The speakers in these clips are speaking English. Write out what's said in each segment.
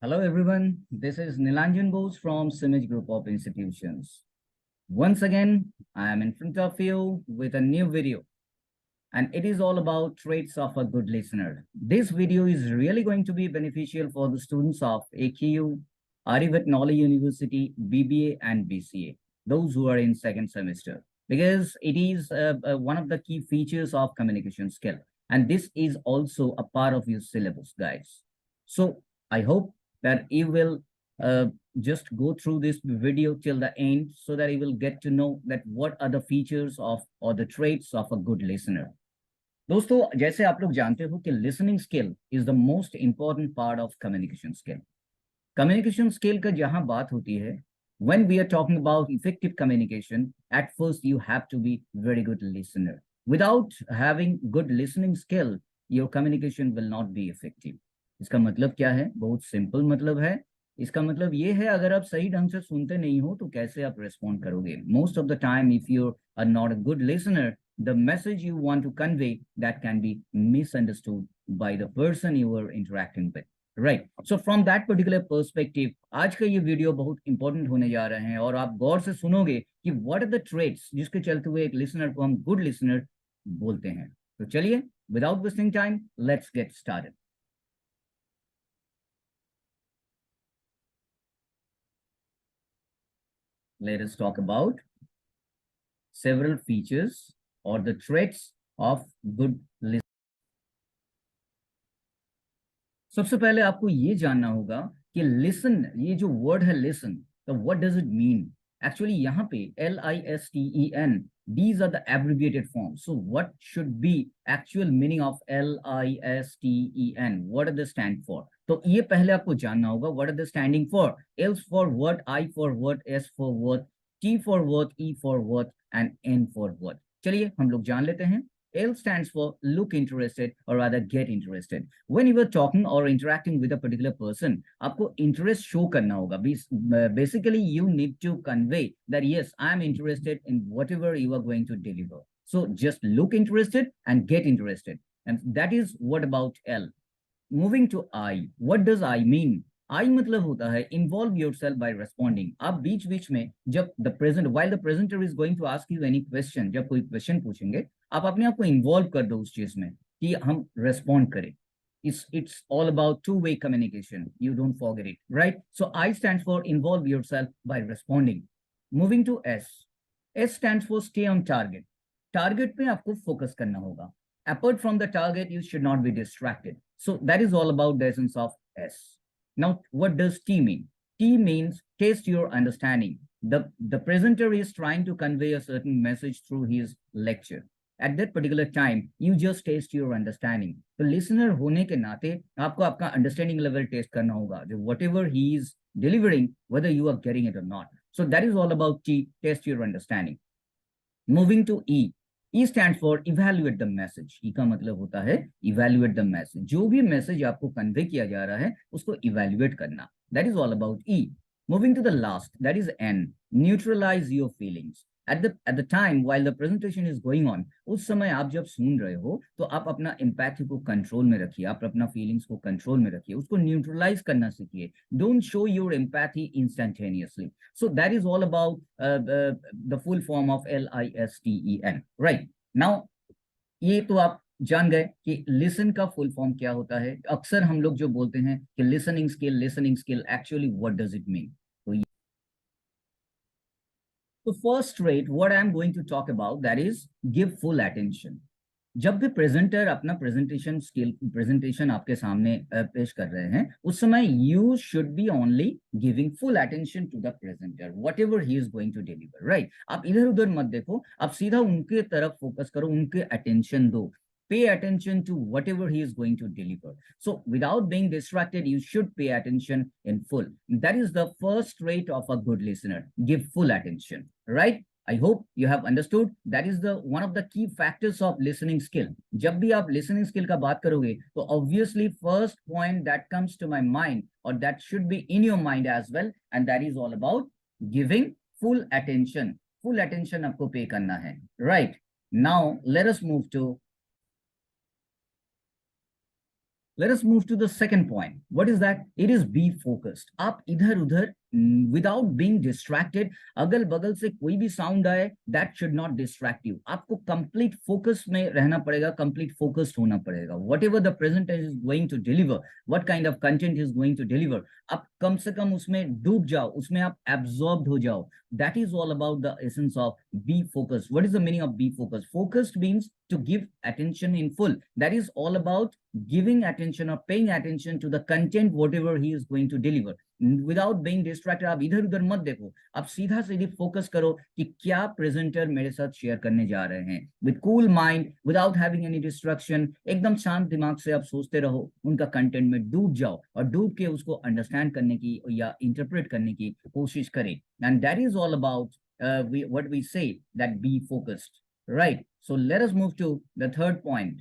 Hello everyone, this is Nilanjan Bose from CIMAGE Group of Institutions. Once again, I am in front of you with a new video, and it is all about traits of a good listener. This video is really going to be beneficial for the students of AQU, Aryabhata University, BBA and BCA, those who are in second semester, because it is one of the key features of communication skill. And this is also a part of your syllabus, guys. So I hope that you will uh, just go through this video till the end so that you will get to know that what are the features of or the traits of a good listener. दोस्तों, जैसे आप लोग जानते हो कि listening skill is the most important part of communication skill. Communication skill का जहां बात होती है, when we are talking about effective communication, at first you have to be very good listener. Without having good listening skill, your communication will not be effective. इसका मतलब क्या है? बहुत सिंपल मतलब है. इसका मतलब ये है, अगर आप सही ढंग से सुनते नहीं हो तो कैसे आप रिस्पॉन्ड करोगे? Most of the time if you are not a good listener, the message you want to convey that can be misunderstood by the person you are interacting with, right? So from that particular perspective, आज का ये video बहुत important होने जा रहे हैं और आप गौर से सुनोगे कि व्हाट आर द ट्रेट्स जिसके चलते हुए एक लिसनर को हम गुड लिसनर बोलते हैं. तो चलिए, without wasting time, let's get started. Let us talk about several features or the traits of good listener. सबसे पहले आपको ये जानना होगा कि लिसन, ये जो वर्ड है लिसन, तो what does it mean? Actually यहाँ पे LISTEN, these are the abbreviated forms. So what should be actual meaning of LISTEN? What are they stand for? तो ये पहले आपको जानना होगा. What are they standing for? L for what, I for what, S for what, T for what, E for what, and N for what. चलिए हम लोग जान लेते हैं. L stands for look interested or rather get interested. When you are talking or interacting with a particular person, आपको interest show करना होगा. Basically, you need to convey that yes, I am interested in whatever you are going to deliver. So just look interested and get interested. And that is what about L. Moving to I. What does I mean? I मतलब होता है involve yourself by responding. आप बीच बीच में जब while the presenter is going to ask you any question, जब कोई question पूछेंगे, आप अपने आप को involve कर दो उस चीज में कि हम respond करें. It's all about two-way communication. You don't forget it, right? So I stands for involve yourself by responding. Moving to S. S stands for stay on target. Target पे आपको focus करना होगा. Apart from the target, you should not be distracted. So that is all about the essence of S. Now, what does T mean? T means test your understanding. The presenter is trying to convey a certain message through his lecture. At that particular time, you just test your understanding. तो listener होने के नाते आपको आपका understanding level test करना होगा. Whatever he is delivering, whether you are getting it or not. So that is all about T, test your understanding. Moving to E. E stands for evaluate the message. E का मतलब होता है evaluate the message. जो भी message आपको convey किया जा रहा है उसको evaluate करना. That is all about E. Moving to the last, that is N. Neutralize your feelings. At the time while the presentation is going on, उस समय आप जब सुन रहे हो तो आप अपना empathy को control में रखिए, आप अपना feelings को control में रखिए, उसको neutralize करना सीखिए. Don't show your empathy instantaneously. So that is all about the full form of LISTEN, right? Now, ये तो आप जान गए कि listen का full form क्या होता है. अक्सर हम लोग जो बोलते हैं कि listening skill, actually what does it mean? तो first trait, what I am going to talk about, that is give full attention. जब भी प्रेजेंटर अपना प्रेजेंटेशन आपके सामने पेश कर रहे हैं, उस समय you should be only giving full attention to the presenter, whatever he is going to deliver, right? आप इधर उधर मत देखो, आप सीधा उनके तरफ फोकस करो, उनके अटेंशन दो. Pay attention to whatever he is going to deliver. So without being distracted, you should pay attention in full. That is the first trait of a good listener. Give full attention, right? I hope you have understood. That is the one of the key factors of listening skill. जब भी आप listening skill का बात करोगे, तो obviously first point that comes to my mind, or that should be in your mind as well, and that is all about giving full attention. Full attention आपको pay करना है, right? Now let us move to Let us move to the second point. What is that? It is be focused. आप इधर उधर without being distracted, अगल बगल से कोई भी sound आए, that should not distract you. आपको complete focus में रहना पड़ेगा, complete focused होना पड़ेगा. Whatever the presenter is going to deliver, what kind of content is going to deliver, आप कम से कम उसमें डूब जाओ, उसमें आप absorbed हो जाओ. That is all about the essence of be focused. What is the meaning of be focused? Focused means to give attention in full. That is all about giving attention or paying attention to the content whatever he is going to deliver without being distracted. आप इधर उधर मत देखो, आप सीधा सीधी focus करो कि क्या प्रेजेंटर मेरे साथ शेयर करने जा रहे हैं. With cool mind, without having any destruction, एकदम शांत दिमाग से आप सोचते रहो, उनका कंटेंट में डूब जाओ और डूब के उसको अंडरस्टैंड करने की या इंटरप्रेट करने की कोशिश करें. And that is all about what we say, that be focused, right? So let us move to the third point.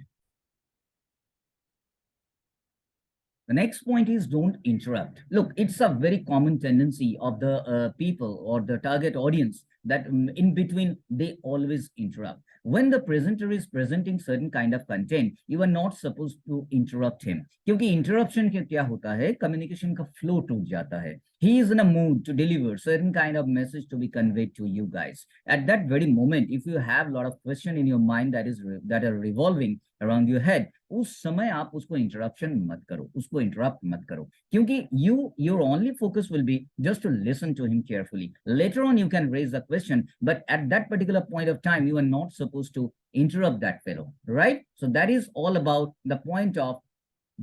The next point is don't interrupt. Look, it's a very common tendency of the people or the target audience that in between they always interrupt. When the presenter is presenting certain kind of content, you are not supposed to interrupt him. क्योंकि interruption के क्या होता है, communication का flow टूट जाता है. He is in a mood to deliver certain kind of message to be conveyed to you guys. At that very moment, if you have a lot of question in your mind that are revolving around your head, उस समय आप उसको interruption मत करो, उसको interrupt मत करो, क्योंकि your only focus will be just to listen to him carefully. Later on you can raise the question, but at that particular point of time you are not supposed to interrupt that fellow, right? So that is all about the point of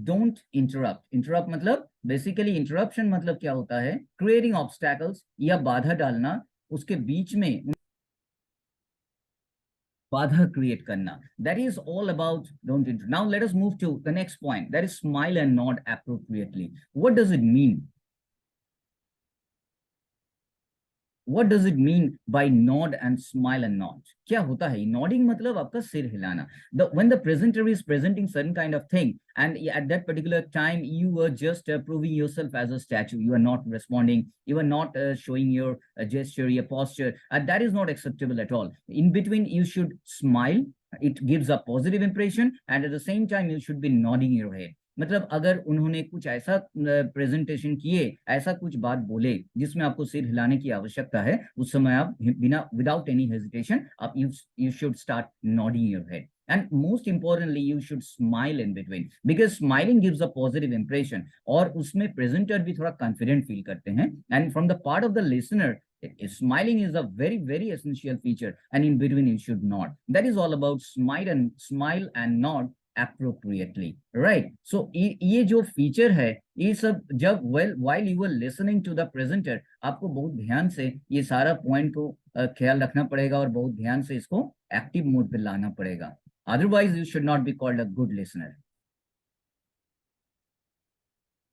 don't interrupt. Interrupt मतलब basically interruption मतलब क्या होता है, creating obstacles या बाधा डालना, उसके बीच में बाधा create करना. That is all about don't interrupt. Now let us move to the next point, that is smile and nod appropriately. What does it mean? What does it mean by nod and smile and nod? क्या होता है? Nodding मतलब आपका सिर हिलाना. When the presenter is presenting certain kind of thing and at that particular time you were just proving yourself as a statue, you are not responding, you are not showing your gesture, your posture, that is not acceptable at all. In between you should smile, it gives a positive impression, and at the same time you should be nodding your head. मतलब अगर उन्होंने कुछ ऐसा presentation किए, ऐसा कुछ बात बोले जिसमें आपको सिर हिलाने की आवश्यकता है, उस समय आप बिना विदाउट एनी हेजिटेशन आप you should start nodding your head. And most importantly you should smile in between, because smiling gives a positive impression और उसमें प्रेजेंटर भी थोड़ा कॉन्फिडेंट फील करते हैं. And from the part of the listener, smiling is a very very essential feature, and in between you should nod. That is all about smile and nod appropriately, right? So ये जो feature है, ये सब जब while you were listening to the presenter, आपको बहुत ध्यान से ये सारा पॉइंट को ख्याल रखना पड़ेगा और बहुत ध्यान से इसको एक्टिव मोड पे लाना पड़ेगा. Otherwise you should not be called a good listener.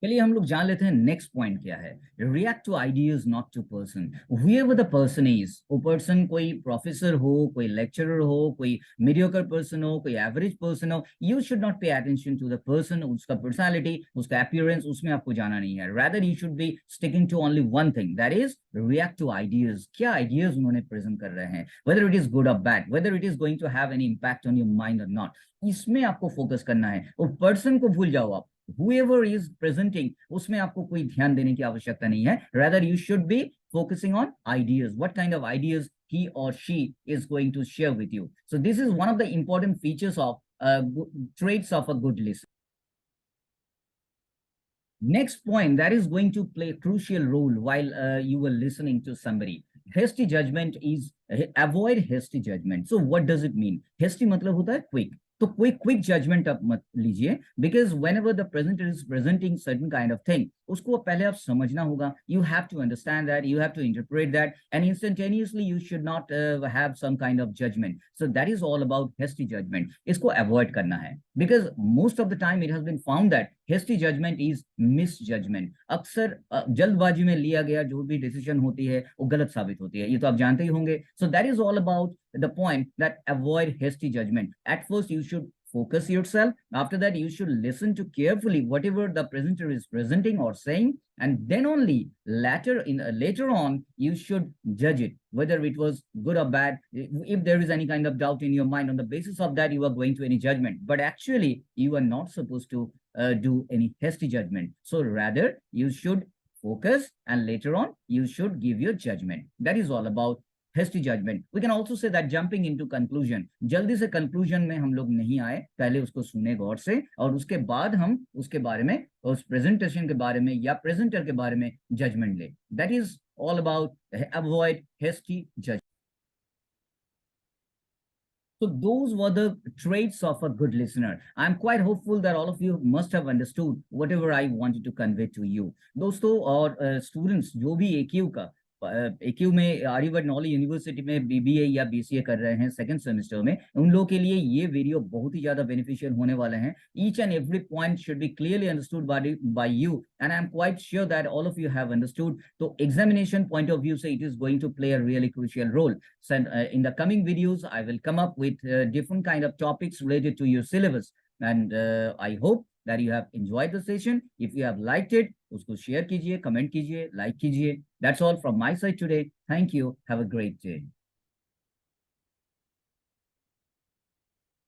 चलिए हम लोग जान लेते हैं नेक्स्ट पॉइंट क्या है. React to ideas not to person. Whoever the person is, वो पर्सन कोई प्रोफेसर हो, कोई लेक्चरर हो, कोई मीडियोकर पर्सन हो, कोई एवरेज पर्सन हो, you should not pay attention to the person, उसका पर्सनालिटी, उसका अपीयरेंस, उसमें आपको जाना नहीं है. Rather you should be sticking to only one thing, that is react to ideas. क्या आइडियाज उन्होंने प्रेजेंट कर रहे हैं, वेदर इट इज गुड और bad, whether it is going to have any impact on your mind और not, इसमें आपको focus करना है. वो पर्सन को भूल जाओ आप, whoever is presenting, उसमें आपको कोई ध्यान देने की आवश्यकता नहीं है. Rather you should be focusing on ideas, what kind of ideas he or she is going to share with you. So this is one of the important features of traits of a good listener. Next point that is going to play a crucial role while you were listening to somebody. Hasty judgment is, avoid hasty judgment. So what does it mean? Hasty मतलब होता है quick. तो कोई quick judgement आप मत लीजिए, because whenever the presenter is presenting certain kind of thing, उसको पहले आप समझना होगा. You have to understand that, you have to interpret that, and instantaneously you should not have some kind of judgement. So that is all about hasty judgement. इसको avoid करना है, because most of the time it has been found that hasty judgement is misjudgement. अक्सर जल्दबाजी में लिया गया जो भी डिसीजन होती है वो गलत साबित होती है, ये तो आप जानते ही होंगे. सो that is all about the point that avoid hasty judgment. At first you should focus yourself. After that, you should listen to carefully whatever the presenter is presenting or saying, and then only later on you should judge it whether it was good or bad. If there is any kind of doubt in your mind, on the basis of that you are going to any judgment, but actually you are not supposed to do any hasty judgment. So rather you should focus, and later on you should give your judgment. That is all about hasty judgment. We can also say that jumping into conclusion, जल्दी से conclusion में हम लोग नहीं आए, पहले उसको सुने गौर से और उसके बाद हम उसके बारे में, उस presentation के बारे में या presenter के बारे में judgment ले. That is all about avoid hasty judgment. So those were the traits of a good listener. I'm quite hopeful that all of you must have understood whatever I wanted to convey to you. दोस्तों और students जो भी AQ का AQ में Aryabhata knowledge university में BBA या BCA कर रहे हैं सेकंड सेमेस्टर में, उन लोगों के लिए ये वीडियो बहुत ही ज्यादा बेनिफिशियल होने वाले हैं. Each and every point should be clearly understood by you, and I'm quite sure that all of you have understood. So examination point of view, so it is going to play a really crucial role. So in the coming videos, I will come up with different kind of topics related to your syllabus, and I hope that you have enjoyed the session. If you have liked it, उसको share कीजिए, comment कीजिए, like कीजिए. That's all from my side today. Thank you. Have a great day.